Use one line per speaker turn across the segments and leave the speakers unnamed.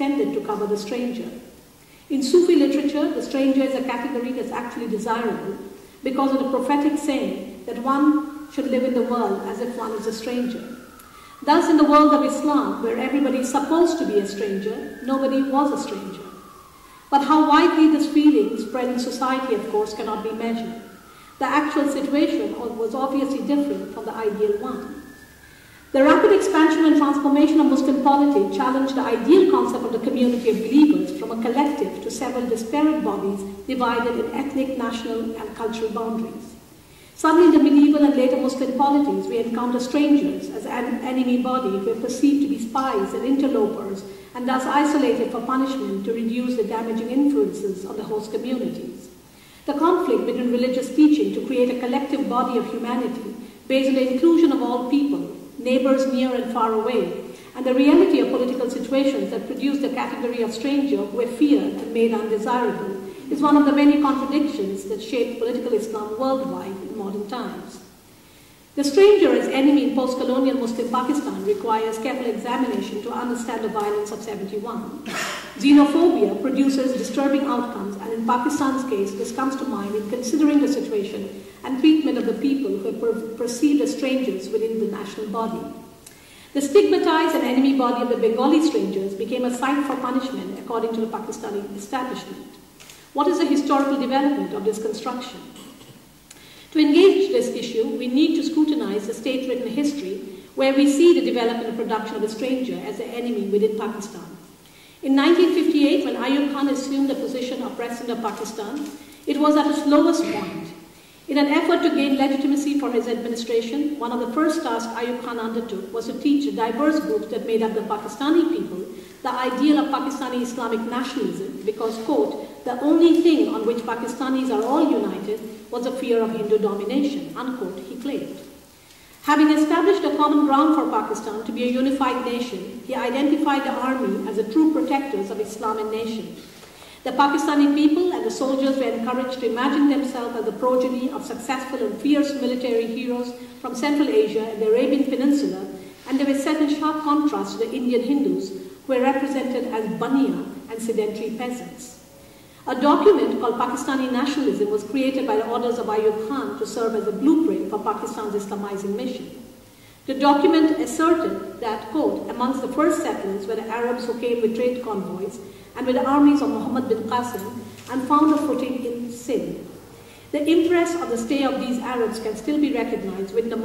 extended to cover the stranger. In Sufi literature, the stranger is a category that's actually desirable because of the prophetic saying that one should live in the world as if one is a stranger. Thus, in the world of Islam, where everybody is supposed to be a stranger, nobody was a stranger. But how widely this feeling spread in society, of course, cannot be measured. The actual situation was obviously different from the ideal one. The rapid expansion and transformation of Muslim polity challenged the ideal concept of the community of believers from a collective to several disparate bodies divided in ethnic, national, and cultural boundaries. Suddenly, in the medieval and later Muslim polities, we encounter strangers as an enemy body who are perceived to be spies and interlopers and thus isolated for punishment to reduce the damaging influences of the host communities. The conflict between religious teaching to create a collective body of humanity based on the inclusion of all people, neighbors near and far away, and the reality of political situations that produce the category of stranger who were feared and made undesirable is one of the many contradictions that shaped political Islam worldwide in modern times. The stranger as enemy in post-colonial Muslim Pakistan requires careful examination to understand the violence of 71. Xenophobia produces disturbing outcomes, and in Pakistan's case, this comes to mind in considering the situation and treatment of the people who are perceived as strangers within the national body. The stigmatized and enemy body of the Bengali strangers became a site for punishment according to the Pakistani establishment. What is the historical development of this construction? To engage this issue, we need to scrutinize the state-written history where we see the development and production of the stranger as the enemy within Pakistan. In 1958, when Ayub Khan assumed the position of President of Pakistan, it was at its lowest point. In an effort to gain legitimacy for his administration, one of the first tasks Ayub Khan undertook was to teach the diverse groups that made up the Pakistani people the ideal of Pakistani Islamic nationalism because, quote, the only thing on which Pakistanis are all united was the fear of Hindu domination, unquote, he claimed. Having established a common ground for Pakistan to be a unified nation, he identified the army as the true protectors of Islam and nation. The Pakistani people and the soldiers were encouraged to imagine themselves as the progeny of successful and fierce military heroes from Central Asia and the Arabian Peninsula, and they were set in sharp contrast to the Indian Hindus, who were represented as baniya and sedentary peasants. A document called Pakistani Nationalism was created by the orders of Ayub Khan to serve as a blueprint for Pakistan's Islamizing mission. The document asserted that, quote, amongst the first settlers were the Arabs who came with trade convoys and with the armies of Muhammad bin Qasim and found a footing in Sindh. The impress of the stay of these Arabs can still be recognized within the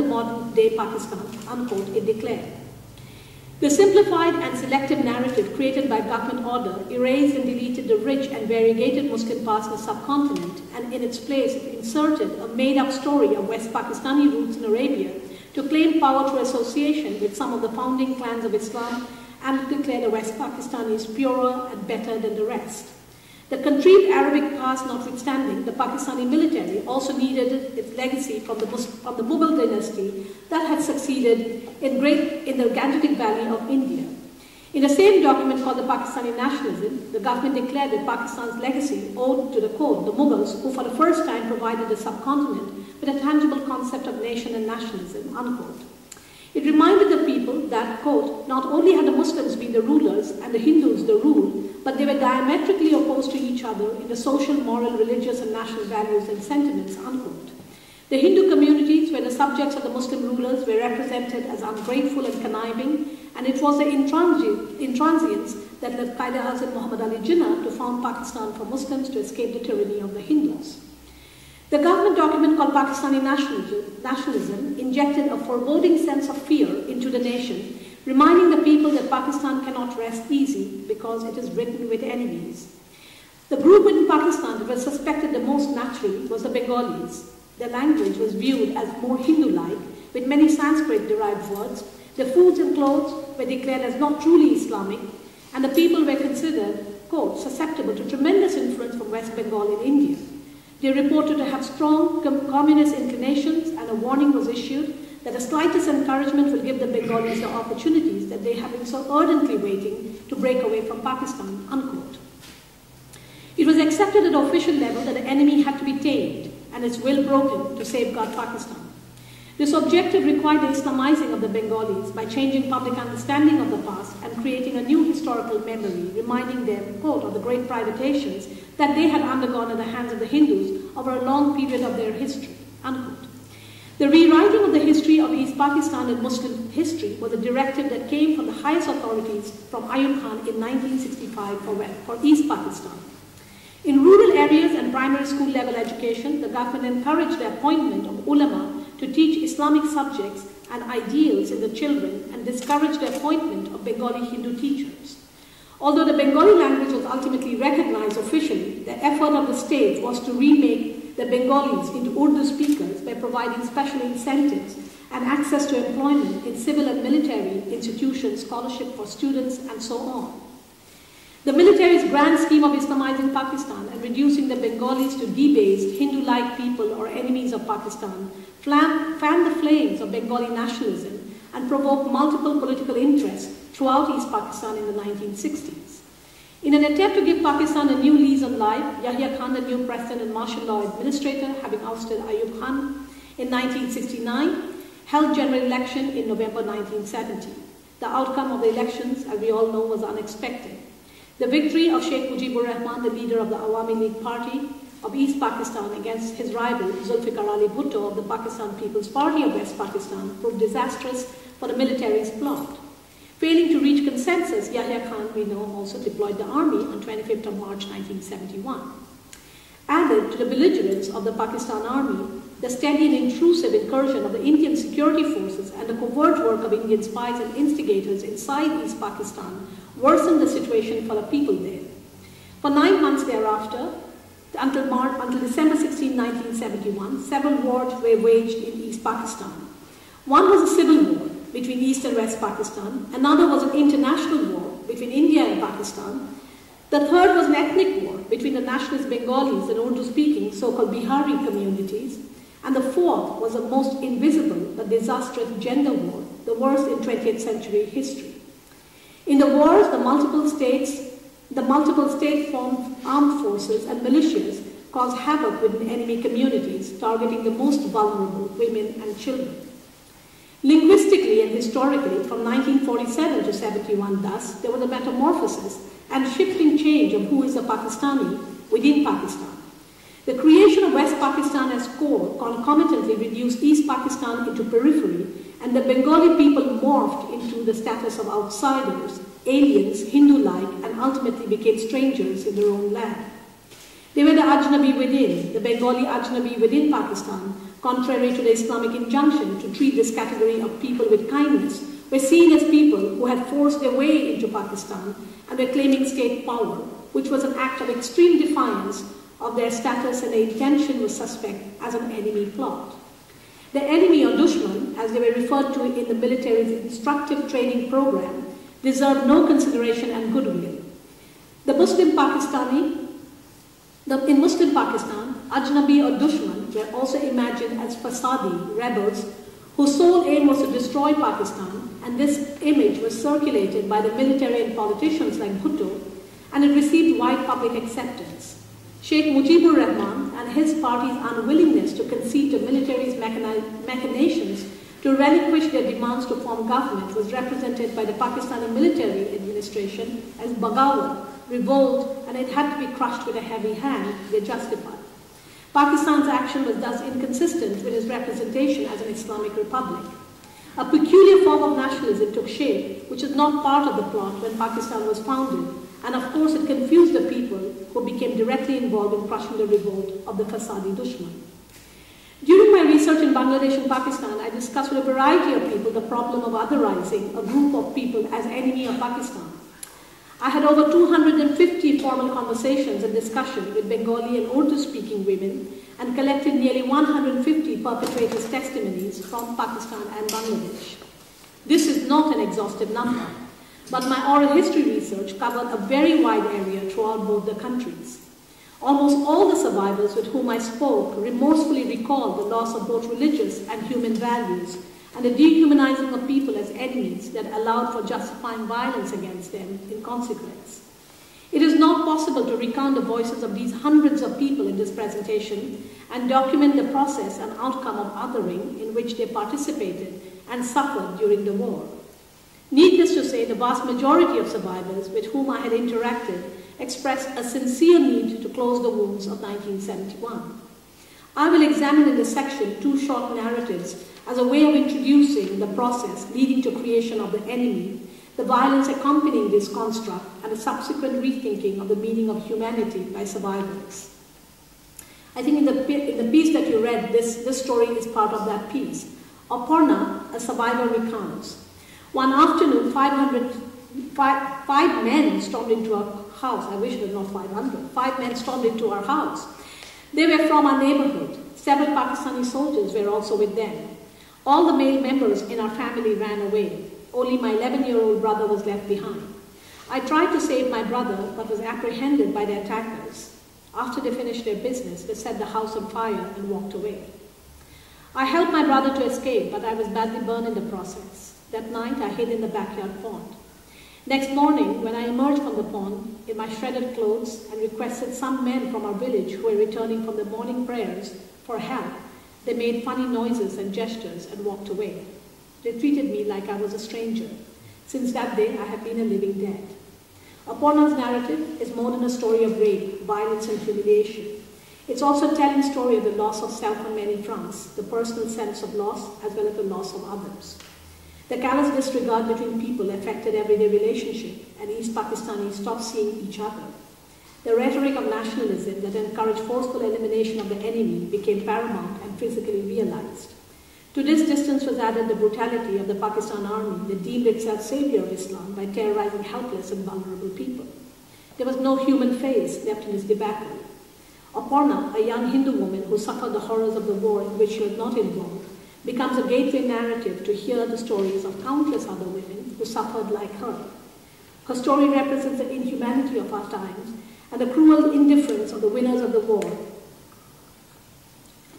modern day Pakistan, unquote, it declared. The simplified and selective narrative created by government order erased and deleted the rich and variegated Muslim past in the subcontinent, and in its place it inserted a made-up story of West Pakistani roots in Arabia to claim power through association with some of the founding clans of Islam and to declare the West Pakistanis purer and better than the rest. The contrived Arabic past notwithstanding, the Pakistani military also needed its legacy from the Mughal dynasty that had succeeded in the Gangetic Valley of India. In the same document called the Pakistani Nationalism, the government declared that Pakistan's legacy owed to the quote, the Mughals, who for the first time provided the subcontinent with a tangible concept of nation and nationalism, unquote. It reminded the people that, quote, not only had the Muslims been the rulers and the Hindus the rule, but they were diametrically opposed to each other in the social, moral, religious, and national values and sentiments, unquote. The Hindu communities, where the subjects of the Muslim rulers were represented as ungrateful and conniving, and it was the intransience that led Quaid-e-Azam Muhammad Ali Jinnah to found Pakistan for Muslims to escape the tyranny of the Hindus. The government document called Pakistani Nationalism injected a foreboding sense of fear into the nation, reminding the people that Pakistan cannot rest easy because it is written with enemies. The group within Pakistan that was suspected the most naturally was the Bengalis. Their language was viewed as more Hindu-like, with many Sanskrit-derived words. The foods and clothes were declared as not truly Islamic, and the people were considered, quote, susceptible to tremendous influence from West Bengal in India. They were reported to have strong communist inclinations, and a warning was issued that the slightest encouragement will give the Bengalis the opportunities that they have been so ardently waiting to break away from Pakistan, unquote. It was accepted at official level that the enemy had to be tamed and its will broken to safeguard Pakistan. This objective required the Islamizing of the Bengalis by changing public understanding of the past and creating a new historical memory, reminding them, quote, of the great privations that they had undergone at the hands of the Hindus over a long period of their history, unquote. The rewriting of the history of East Pakistan and Muslim history was a directive that came from the highest authorities from Ayub Khan in 1965 for East Pakistan. In rural areas and primary school level education, the government encouraged the appointment of ulama to teach Islamic subjects and ideals in the children and discouraged the appointment of Bengali Hindu teachers. Although the Bengali language was ultimately recognized officially, the effort of the state was to remake the Bengalis into Urdu speakers by providing special incentives and access to employment in civil and military institutions, scholarship for students, and so on. The military's grand scheme of Islamizing Pakistan and reducing the Bengalis to debased, Hindu-like people or enemies of Pakistan fanned the flames of Bengali nationalism and provoked multiple political interests throughout East Pakistan in the 1960s. In an attempt to give Pakistan a new lease on life, Yahya Khan, the new president and martial law administrator, having ousted Ayub Khan in 1969, held general election in November 1970. The outcome of the elections, as we all know, was unexpected. The victory of Sheikh Mujibur Rahman, the leader of the Awami League Party of East Pakistan, against his rival Zulfikar Ali Bhutto of the Pakistan People's Party of West Pakistan, proved disastrous for the military's plot. Failing to reach consensus, Yahya Khan, we know, also deployed the army on 25th of March 1971. Added to the belligerence of the Pakistan army, the steady and intrusive incursion of the Indian security forces and the covert work of Indian spies and instigators inside East Pakistan worsened the situation for the people there. For 9 months thereafter, until December 16, 1971, several wars were waged in East Pakistan. One was a civil war between East and West Pakistan. Another was an international war between India and Pakistan. The third was an ethnic war between the nationalist Bengalis and Urdu-speaking so-called Bihari communities. And the fourth was a most invisible but disastrous gender war, the worst in 20th century history. In the wars, the multiple state-formed armed forces and militias caused havoc within enemy communities, targeting the most vulnerable, women and children. Linguistically and historically, from 1947 to 71 thus, there was a metamorphosis and shifting change of who is a Pakistani within Pakistan. The creation of West Pakistan as core concomitantly reduced East Pakistan into periphery, and the Bengali people morphed into the status of outsiders, aliens, Hindu-like, and ultimately became strangers in their own land. They were the Ajnabi within, the Bengali Ajnabi within Pakistan, contrary to the Islamic injunction to treat this category of people with kindness, were seen as people who had forced their way into Pakistan and were claiming state power, which was an act of extreme defiance of their status, and the intention was suspect as an enemy plot. The enemy, or dushman, as they were referred to in the military's instructive training program, deserved no consideration and goodwill. In Muslim Pakistan, Ajnabi or dushman were also imagined as fasadi, rebels, whose sole aim was to destroy Pakistan, and this image was circulated by the military and politicians like Bhutto, and it received wide public acceptance. Sheikh Mujibur Rahman and his party's unwillingness to concede to military's machinations to relinquish their demands to form government was represented by the Pakistani military administration as Bagawat, revolt, and it had to be crushed with a heavy hand, they justified. Pakistan's action was thus inconsistent with its representation as an Islamic republic. A peculiar form of nationalism took shape, which is not part of the plot when Pakistan was founded, and of course it confused the people who became directly involved in crushing the revolt of the Fasadi Dushman. During my research in Bangladesh and Pakistan, I discussed with a variety of people the problem of otherizing a group of people as enemy of Pakistan. I had over 250 formal conversations and discussions with Bengali and Urdu-speaking women and collected nearly 150 perpetrators' testimonies from Pakistan and Bangladesh. This is not an exhaustive number, but my oral history research covered a very wide area throughout both the countries. Almost all the survivors with whom I spoke remorsefully recalled the loss of both religious and human values and the dehumanizing of people as enemies that allowed for justifying violence against them in consequence. It is not possible to recount the voices of these hundreds of people in this presentation and document the process and outcome of othering in which they participated and suffered during the war. Needless to say, the vast majority of survivors with whom I had interacted expressed a sincere need to close the wounds of 1971. I will examine in this section two short narratives as a way of introducing the process leading to creation of the enemy, the violence accompanying this construct, and a subsequent rethinking of the meaning of humanity by survivors. I think in the piece that you read, this story is part of that piece. Aparna, a survivor, recounts. One afternoon, 5 men stormed into our house. I wish it was not 500. 5 men stormed into our house. They were from our neighborhood. Several Pakistani soldiers were also with them. All the male members in our family ran away. Only my 11-year-old brother was left behind. I tried to save my brother, but was apprehended by the attackers. After they finished their business, they set the house on fire and walked away. I helped my brother to escape, but I was badly burned in the process. That night, I hid in the backyard pond. Next morning, when I emerged from the pond in my shredded clothes and requested some men from our village who were returning from the morning prayers for help, they made funny noises and gestures and walked away. They treated me like I was a stranger. Since that day, I have been a living dead. Aparna's narrative is more than a story of rape, violence, and humiliation. It's also a telling story of the loss of self on many fronts, the personal sense of loss as well as the loss of others. The callous disregard between people affected everyday relationship, and East Pakistanis stopped seeing each other. The rhetoric of nationalism that encouraged forceful elimination of the enemy became paramount and physically realized. To this distance was added the brutality of the Pakistan army that deemed itself savior of Islam by terrorizing helpless and vulnerable people. There was no human face left in this debacle. Aparna, a young Hindu woman who suffered the horrors of the war in which she was not involved, becomes a gateway narrative to hear the stories of countless other women who suffered like her. Her story represents the inhumanity of our times and the cruel indifference of the winners of the war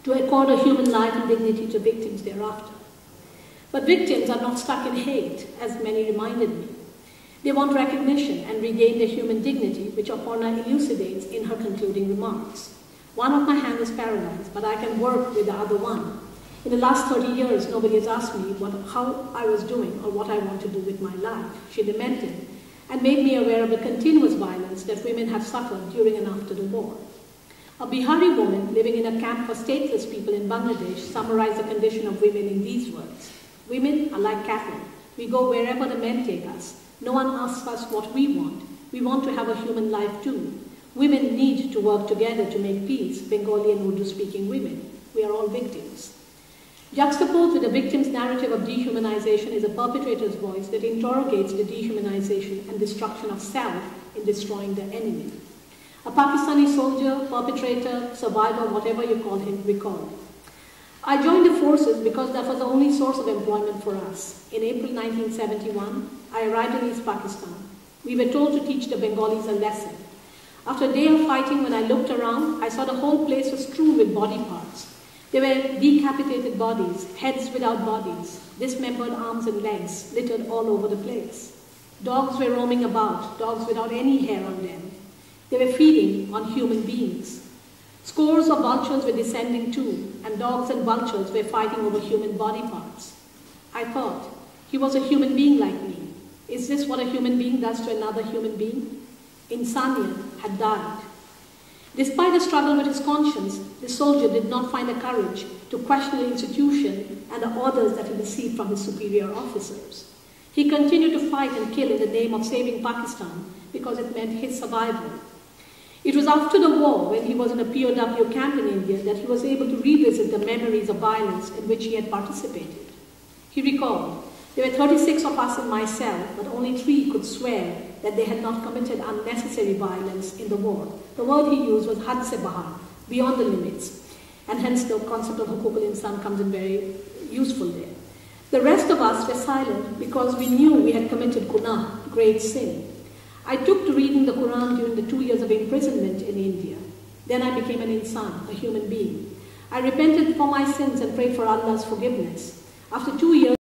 to accord a human life and dignity to victims thereafter. But victims are not stuck in hate, as many reminded me. They want recognition and regain their human dignity, which Aparna elucidates in her concluding remarks. One of my hands is paralyzed, but I can work with the other one. In the last 30 years, nobody has asked me how I was doing or what I want to do with my life, she lamented, and made me aware of the continuous violence that women have suffered during and after the war. A Bihari woman living in a camp for stateless people in Bangladesh summarized the condition of women in these words. Women are like cattle. We go wherever the men take us. No one asks us what we want. We want to have a human life too. Women need to work together to make peace, Bengali and Urdu-speaking women. We are all victims. Juxtaposed with the victim's narrative of dehumanization is a perpetrator's voice that interrogates the dehumanization and destruction of self in destroying the enemy. A Pakistani soldier, perpetrator, survivor, whatever you call him, recalled. I joined the forces because that was the only source of employment for us. In April 1971, I arrived in East Pakistan. We were told to teach the Bengalis a lesson. After a day of fighting, when I looked around, I saw the whole place was strewn with body parts. There were decapitated bodies, heads without bodies, dismembered arms and legs littered all over the place. Dogs were roaming about, dogs without any hair on them. They were feeding on human beings. Scores of vultures were descending too, and dogs and vultures were fighting over human body parts. I thought, he was a human being like me. Is this what a human being does to another human being? Insāniyat had died. Despite the struggle with his conscience, the soldier did not find the courage to question the institution and the orders that he received from his superior officers. He continued to fight and kill in the name of saving Pakistan because it meant his survival. It was after the war, when he was in a POW camp in India, that he was able to revisit the memories of violence in which he had participated. He recalled, there were 36 of us in my cell, but only 3 could swear that they had not committed unnecessary violence in the war. The word he used was had se bahar, beyond the limits, and hence the concept of hukuk al-insan comes in very useful there. The rest of us were silent because we knew we had committed gunah, great sin. I took to reading the Quran during the 2 years of imprisonment in India. Then I became an insan, a human being. I repented for my sins and prayed for Allah's forgiveness. After 2 years,